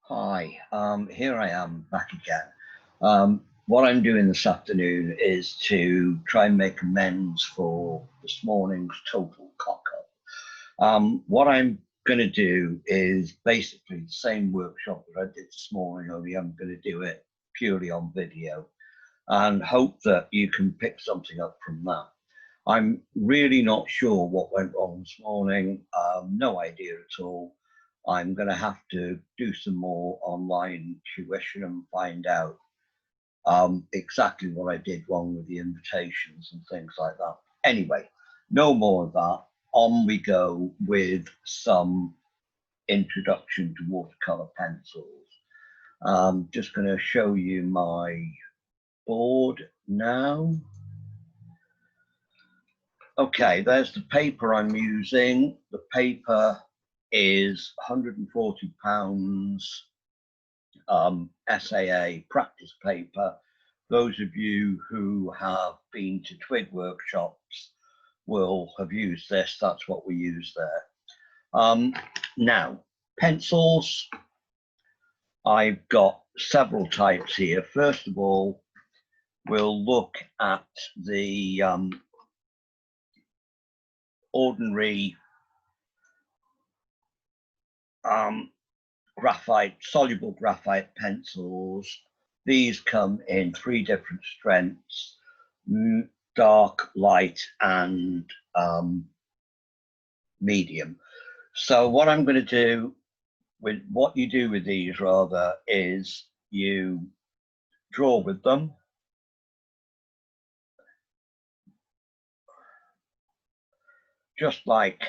Hi, here I am back again. What I'm doing this afternoon is to try and make amends for this morning's total cock-up. What I'm going to do is basically the same workshop that I did this morning, only I'm going to do it purely on video and hope that you can pick something up from that. I'm really not sure what went wrong this morning, no idea at all. I'm going to have to do some more online tuition and find out exactly what I did wrong with the invitations and things like that. Anyway, no more of that. On we go with some introduction to watercolor pencils. I'm just going to show you my board now. Okay, there's the paper I'm using. The paper is £140 SAA practice paper. Those of you who have been to Twig workshops will have used this. That's what we use there. Now, pencils. I've got several types here. First of all, we'll look at the ordinary graphite, soluble graphite pencils. These come in 3 different strengths: dark, light, and medium. So what I'm going to do with what you do with these rather is you draw with them. Just like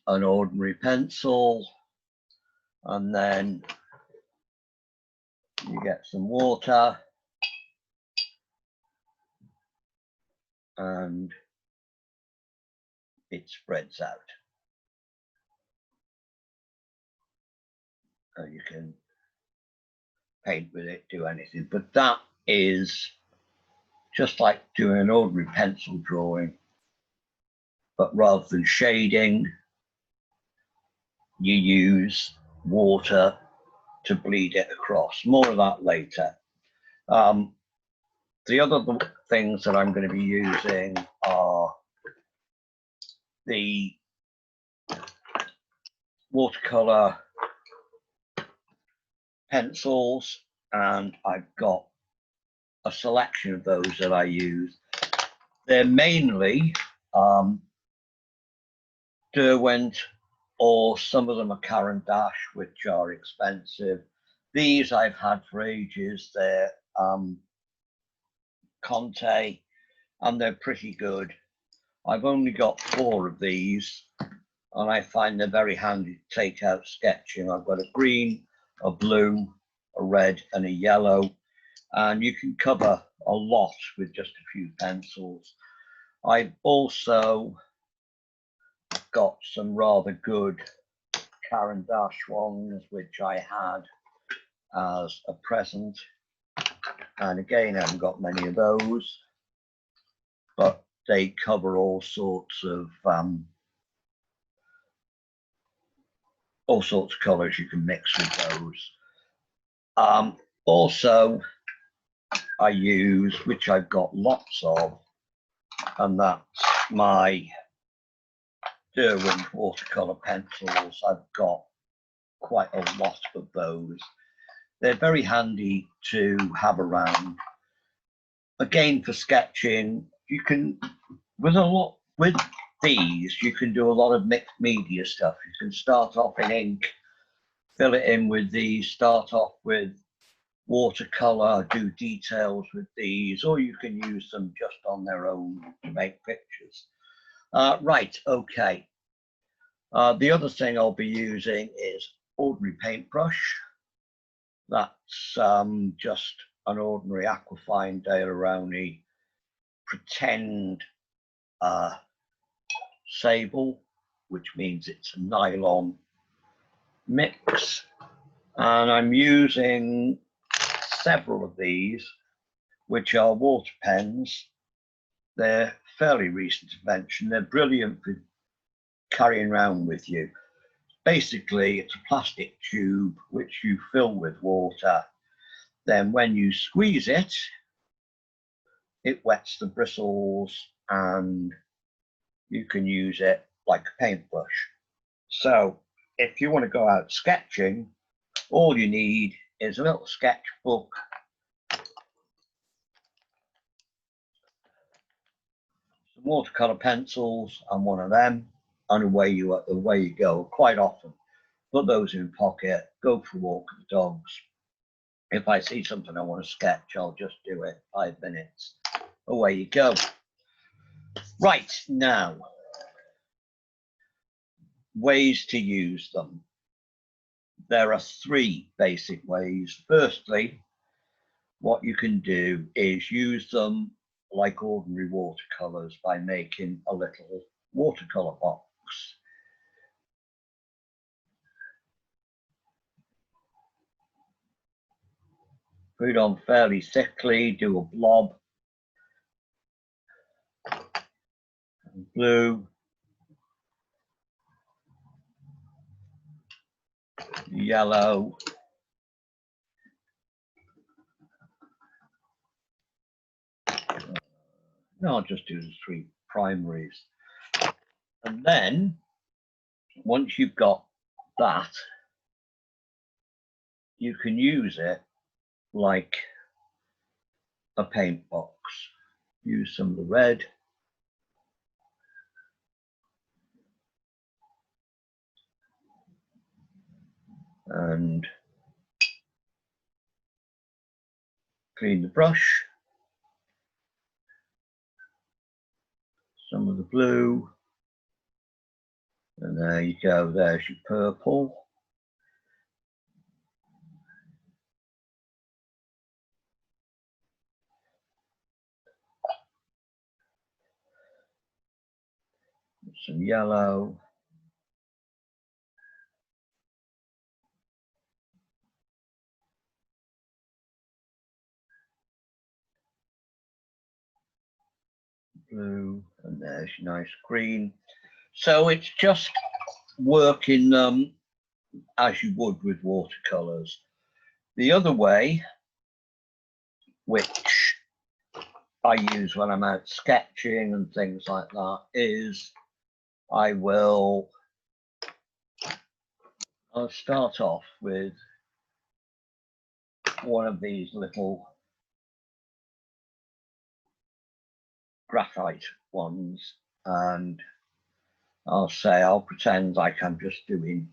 an ordinary pencil, and then you get some water and it spreads out. And you can paint with it, do anything, but that is just like doing an ordinary pencil drawing, but rather than shading, you use water to bleed it across. More of that later. The other things that I'm going to be using are the watercolor pencils, and I've got a selection of those that I use. They're mainly Derwent, or some of them are Caran d'Ache, which are expensive. These I've had for ages. They're Conte, and they're pretty good. I've only got 4 of these, and I find they're very handy to take out sketching. I've got a green, a blue, a red, and a yellow, and you can cover a lot with just a few pencils. I've also got some rather good Caran d'Ache ones, which I had as a present, and again I haven't got many of those, but they cover all sorts of colors you can mix with those. Also I use, which I've got lots of, and that's my Derwent watercolor pencils. I've got quite a lot of those. They're very handy to have around. Again, for sketching, you can, with these, you can do a lot of mixed media stuff. You can start off in ink, fill it in with these, start off with watercolor, do details with these, or you can use them just on their own to make pictures. Right, okay. The other thing I'll be using is ordinary paintbrush. That's just an ordinary Aquafine Daler-Rowney pretend sable, which means it's a nylon mix. And I'm using several of these, which are water pens. They're fairly recent invention. They're brilliant for carrying around with you. basically it's a plastic tube which you fill with water. Then when you squeeze it, it wets the bristles and you can use it like a paintbrush. So if you want to go out sketching, all you need is a little sketchbook, some watercolor pencils and one of them, and away you go. Quite often put those in pocket, go for a walk with the dogs. If I see something I want to sketch, I'll just do it, 5 minutes, away you go. Right, now, ways to use them. There are 3 basic ways. Firstly, what you can do is use them like ordinary watercolors by making a little watercolor box. Put it on fairly thickly, do a blob. Blue, yellow, no, I'll just do the 3 primaries. And then once you've got that, you can use it like a paint box. Use some of the red. And clean the brush. Some of the blue. And there you go, there's your purple. Some yellow. Blue, and there's your nice green. So it's just working them as you would with watercolors. The other way, which I use when I'm out sketching and things like that, is I'll start off with one of these little graphite ones, and I'll pretend like I'm just doing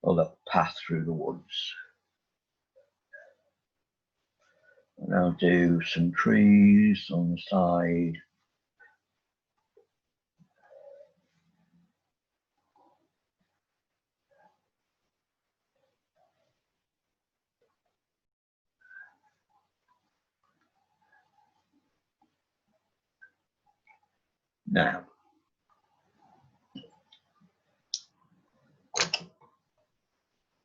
a little path through the woods. And I'll do some trees on the side. Now,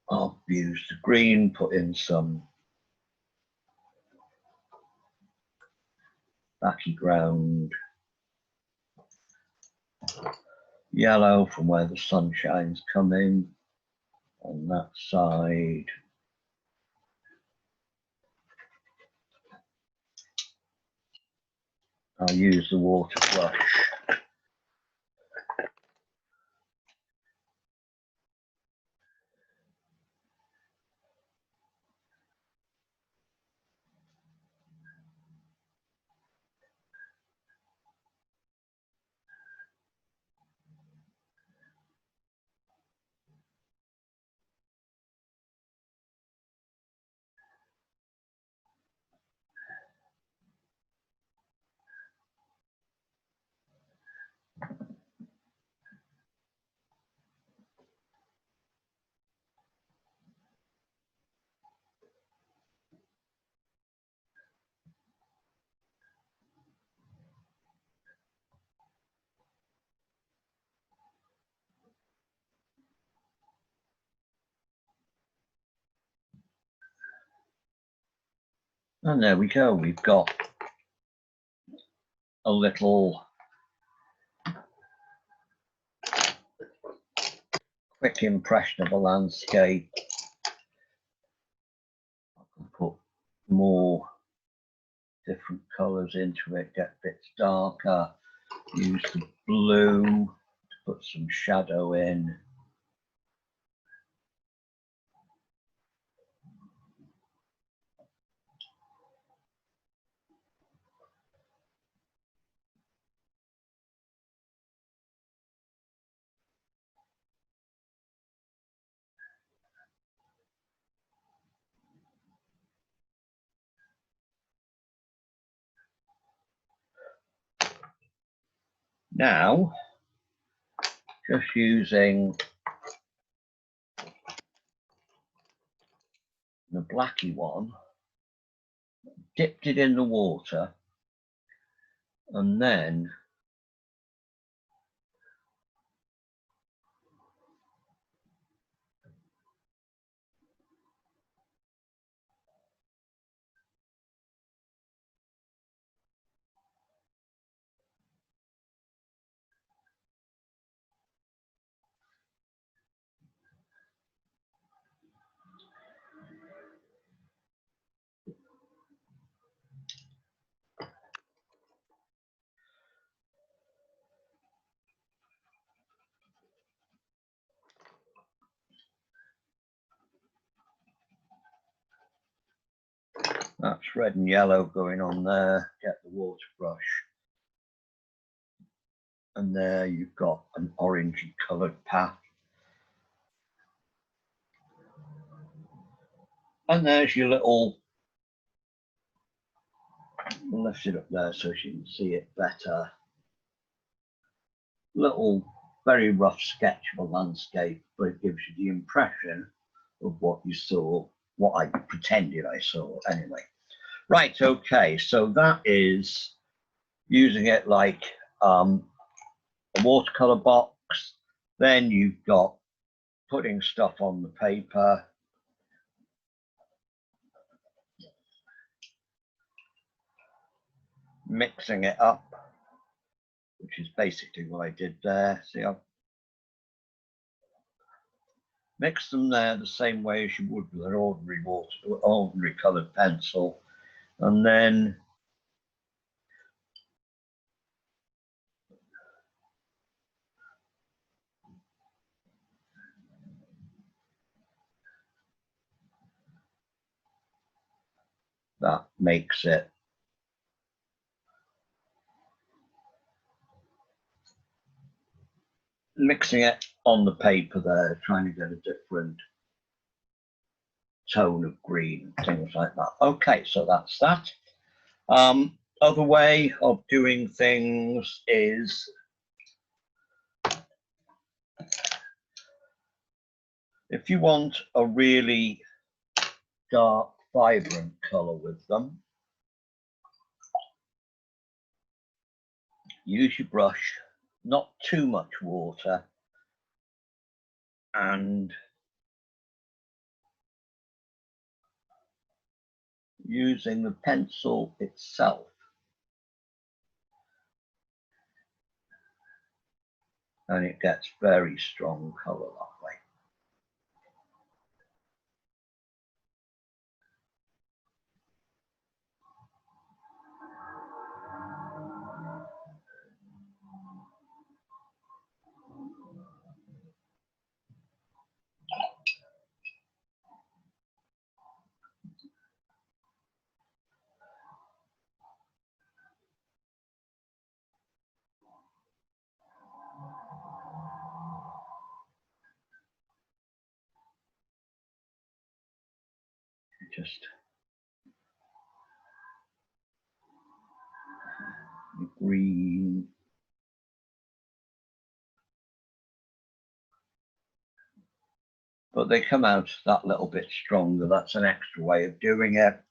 I'll use the green, put in some background yellow from where the sunshine's coming on that side. I'll use the water brush. And there we go, we've got a little quick impression of a landscape. I can put more different colours into it, get bits darker, use the blue to put some shadow in. Now, just using the blacky one, dipped it in the water, and then that's red and yellow going on there. Get the water brush. And there you've got an orangey coloured path. And there's your little, we'll lift it up there so you can see it better. Little, very rough sketch of a landscape, but it gives you the impression of what you saw, what I pretended I saw anyway. Right, okay, so that is using it like a watercolor box. Then you've got putting stuff on the paper, mixing it up, which is basically what I did there. See, I've mixed them there the same way as you would with an ordinary coloured pencil, and then that makes it mixing it on the paper there, trying to get a different tone of green, things like that. Okay, so that's that. Other way of doing things is if you want a really dark, vibrant color with them, use your brush, not too much water, and using the pencil itself, and it gets very strong color that way. Just green. But they come out that little bit stronger. That's an extra way of doing it.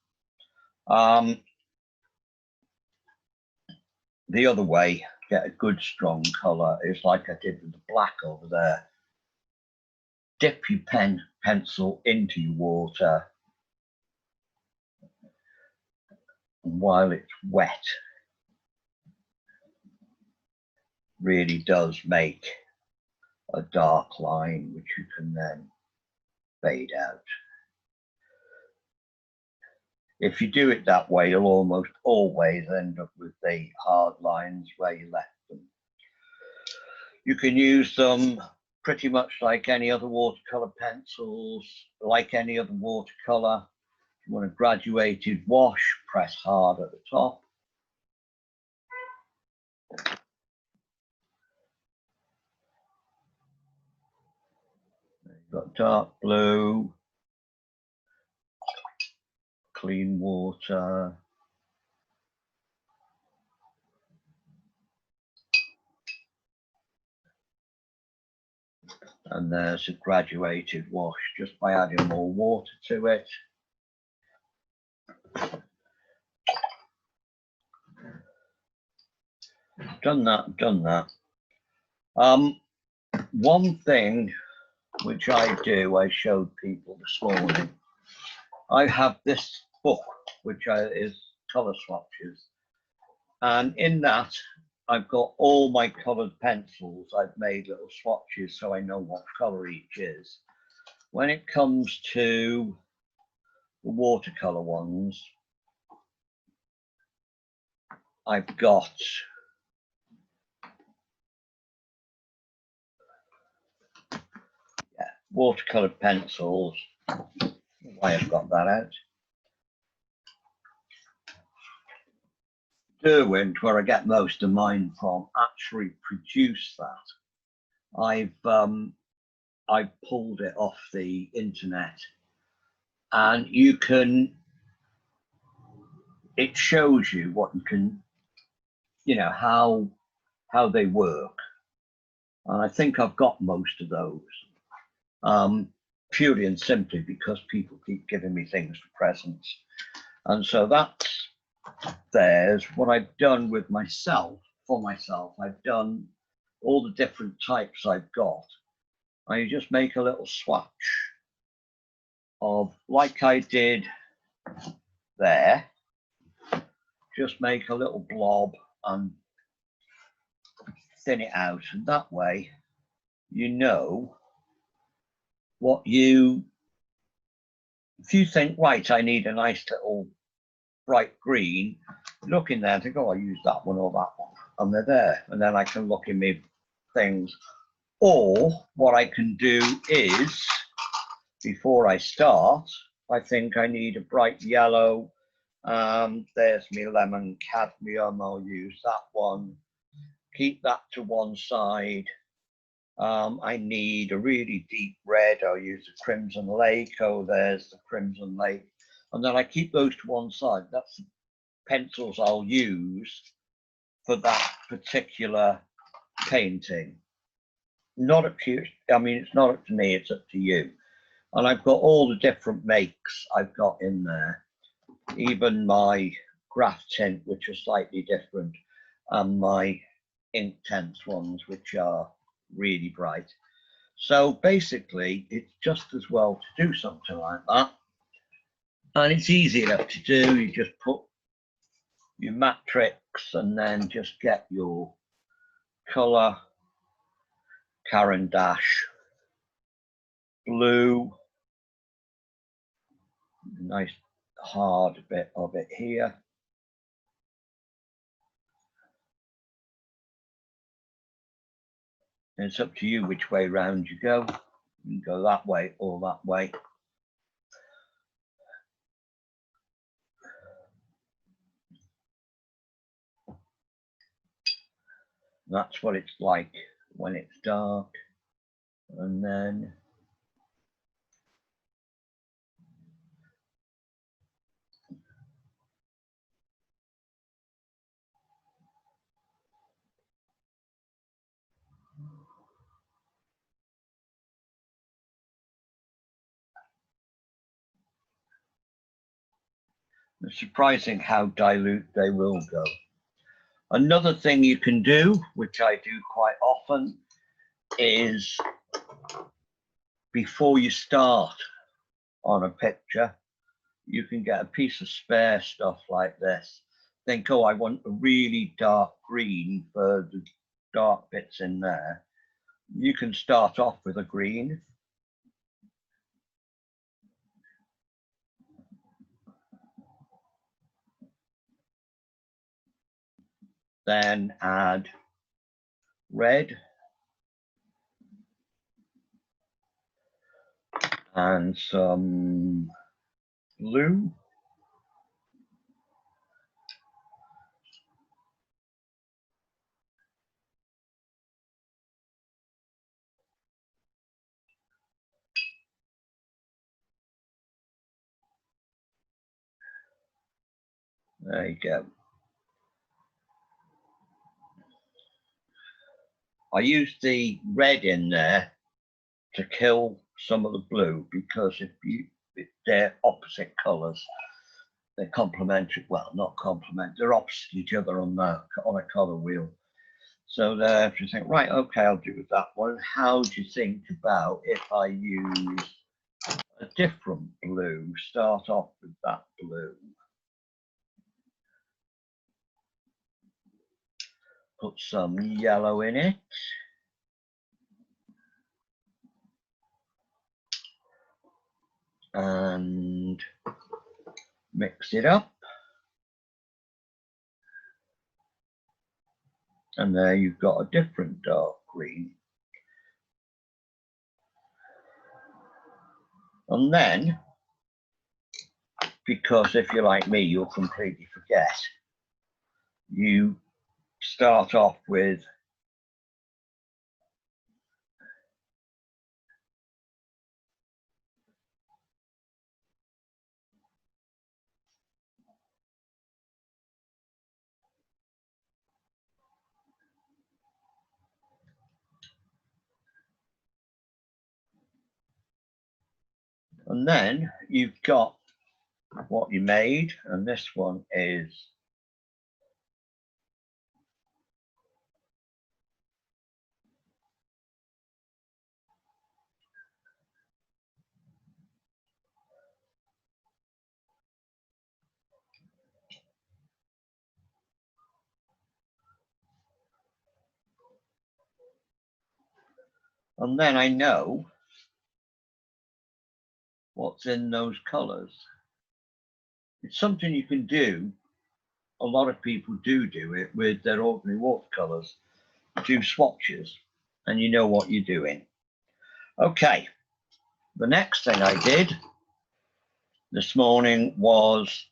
The other way, get a good strong color, is like I did with the black over there. Dip your pencil into your water, and while it's wet, really does make a dark line, which you can then fade out. If you do it that way, you'll almost always end up with the hard lines where you left them. You can use them pretty much like any other watercolor pencils, like any other watercolor. If you want a graduated wash, press hard at the top. You've got dark blue, clean water, and there's a graduated wash just by adding more water to it. Done that. One thing which I do, I showed people this morning. I have this book, which is Colour Swatches, and in that I've got all my coloured pencils. I've made little swatches so I know what colour each is. When it comes to the watercolour ones, I've got watercolour pencils. Why I've got that out. Derwent, where I get most of mine from, actually produce that. I've pulled it off the internet, and you can, it shows you what you can, you know, how they work. And I think I've got most of those, purely and simply because people keep giving me things for presents. And so that's there's what I've done with myself, for myself. I've done all the different types I've got. I just make a little swatch of, like I did there, just make a little blob and thin it out. And that way, you know what you, if you think, right, I need a nice little bright green, look in there and think, oh, I use that one or that one, and they're there. And then I can look in my things. Or what I can do is, before I start, I think I need a bright yellow. There's me lemon cadmium, I'll use that one. Keep that to one side. I need a really deep red, I'll use the Crimson Lake. Oh, there's the Crimson Lake. And then I keep those to one side. That's the pencils I'll use for that particular painting. Not up to you, I mean, it's not up to me, it's up to you. And I've got all the different makes I've got in there. Even my graph tint, which are slightly different, and my Inktense ones, which are really bright. So basically, it's just as well to do something like that. And it's easy enough to do. You just put your matrix and then just get your colour, Caran d'Ache blue, nice hard bit of it here. And it's up to you which way round you go. You can go that way or that way. That's what it's like when it's dark. And then it's surprising how dilute they will go. Another thing you can do, which I do quite often, is before you start on a picture, you can get a piece of spare stuff like this. Think, oh, I want a really dark green for the dark bits in there. You can start off with a green. Then add red and some blue. There you go. I used the red in there to kill some of the blue, because if they're opposite colors, they're complementary. Well, not complementary, they're opposite each other on a color wheel. So there, if you think, right, okay, I'll do that one. How do you think about if I use a different blue? Start off with that blue. Put some yellow in it. And mix it up. And there you've got a different dark green. And then, because if you're like me, you'll completely forget, you start off with and then you've got what you made, and this one is and then I know what's in those colors. It's something you can do. A lot of people do it with their ordinary watercolors. Do swatches, and you know what you're doing. Okay, the next thing I did this morning was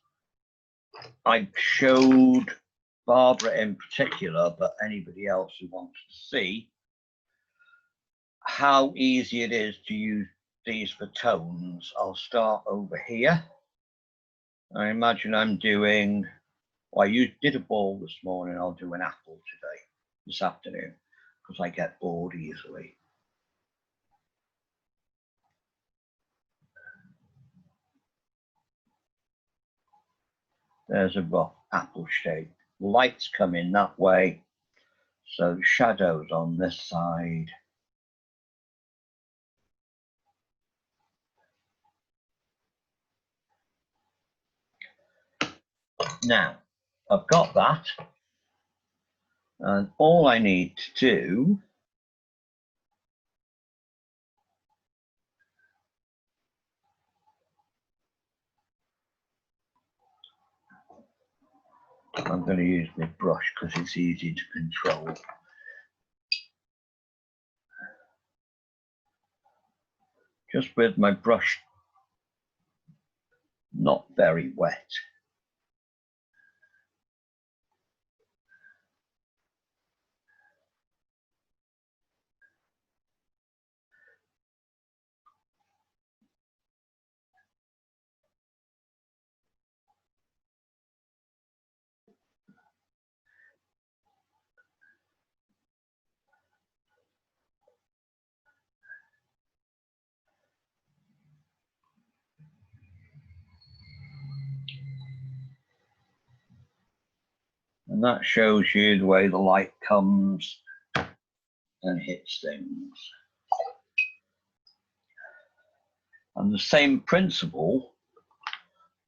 I showed Barbara in particular, but anybody else who wants to see, how easy it is to use these for tones. I'll start over here. I imagine I'm doing, well, I did a ball this morning. I'll do an apple today, this afternoon, because I get bored easily. There's a rough apple shape. Lights come in that way, so shadows on this side. Now, I've got that, and all I need to do I'm going to use my brush because it's easy to control. Just with my brush not very wet. And that shows you the way the light comes and hits things. And the same principle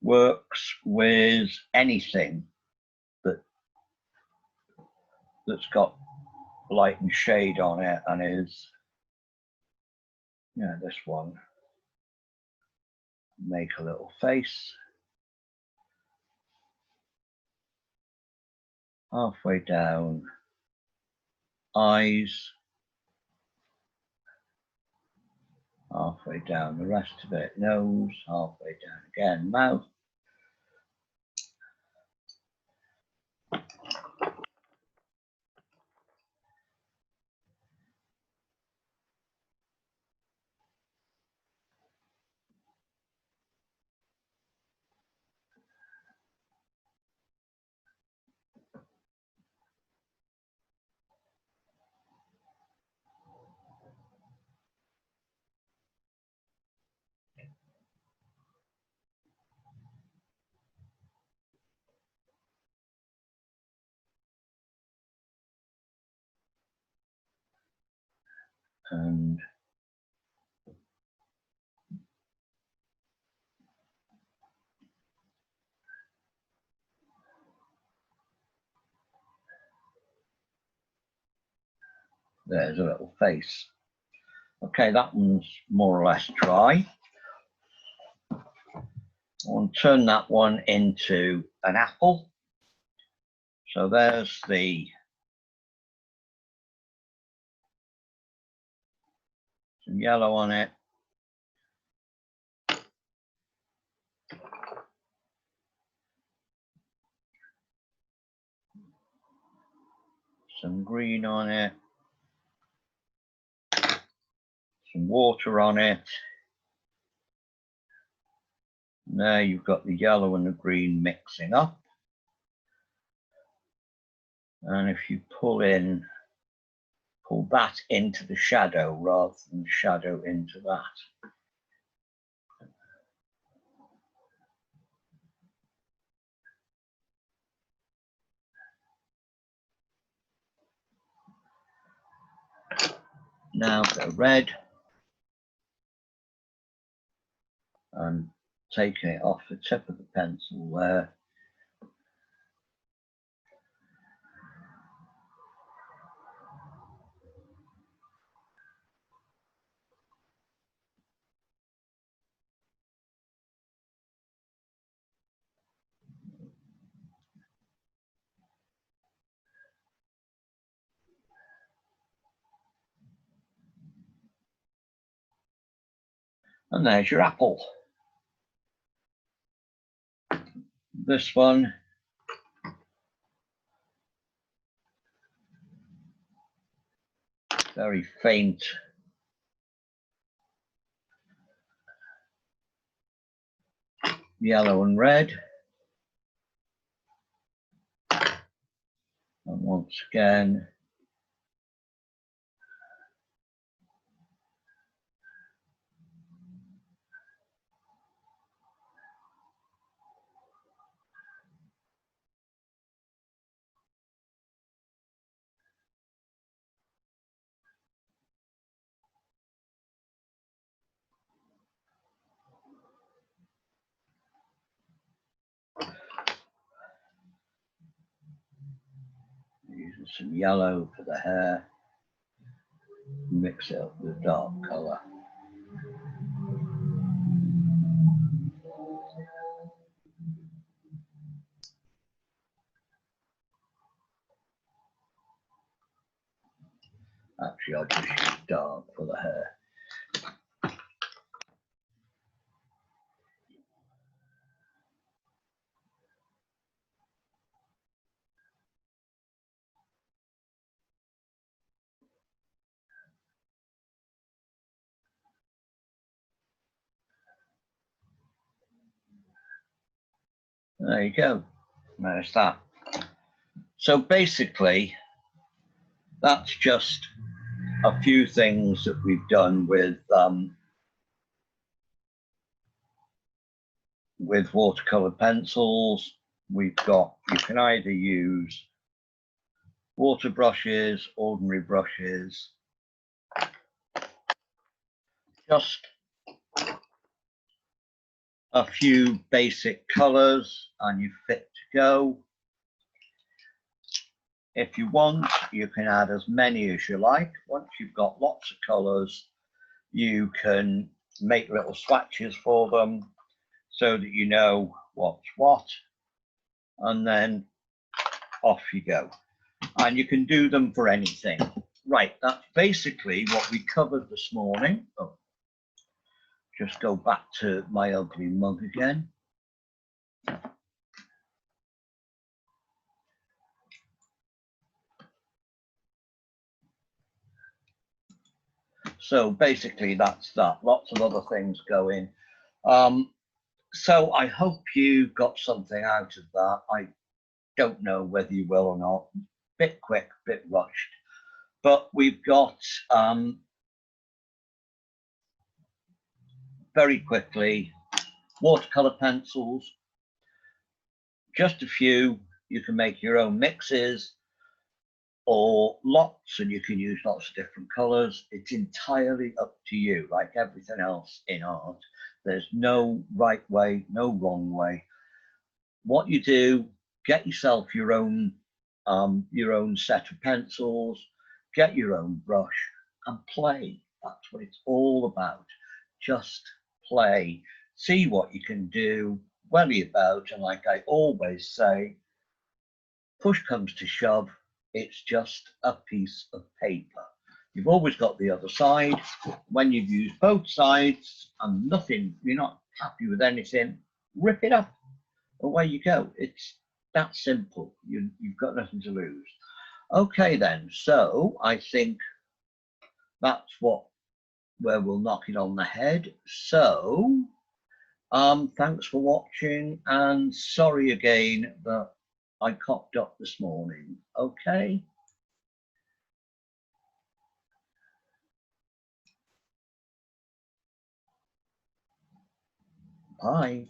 works with anything that's got light and shade on it and is Yeah, this one. Make a little face. Halfway down, eyes. Halfway down the rest of it, nose. Halfway down again, mouth. And there's a little face. Okay, that one's more or less dry. I'll turn that one into an apple. So there's some yellow on it. Some green on it. Some water on it. And there you've got the yellow and the green mixing up. And if you pull that into the shadow rather than shadow into that. Now the red. I'm taking it off the tip of the pencil there. And there's your apple. This one, very faint yellow and red. And once again, using some yellow for the hair, mix it up with a dark colour. Actually, I'll just use dark for the hair. There you go. There's that. So basically, that's just a few things that we've done with watercolor pencils. We've got, you can either use water brushes, ordinary brushes, just a few basic colors and you're fit to go. If you want, you can add as many as you like. Once you've got lots of colors, You can make little swatches for them so that you know what's what, and then off you go. And you can do them for anything. Right, that's basically what we covered this morning. Oh, just go back to my ugly mug again. So basically that's that. Lots of other things go in. So I hope you got something out of that. I don't know whether you will or not. Bit quick, bit rushed. But we've got, very quickly, watercolor pencils. Just a few. You can make your own mixes or lots, and you can use lots of different colors. It's entirely up to you, like everything else in art. There's no right way, no wrong way. What you do, get yourself your own set of pencils, get your own brush, and play. That's what it's all about. Just play, see what you can do, worry about, and like I always say, push comes to shove, it's just a piece of paper. You've always got the other side. When you've used both sides and nothing, you're not happy with anything, rip it up. Away you go. It's that simple. You've got nothing to lose. Okay then, so I think that's where we'll knock it on the head. So thanks for watching, and sorry again that I cocked up this morning. Okay. Bye.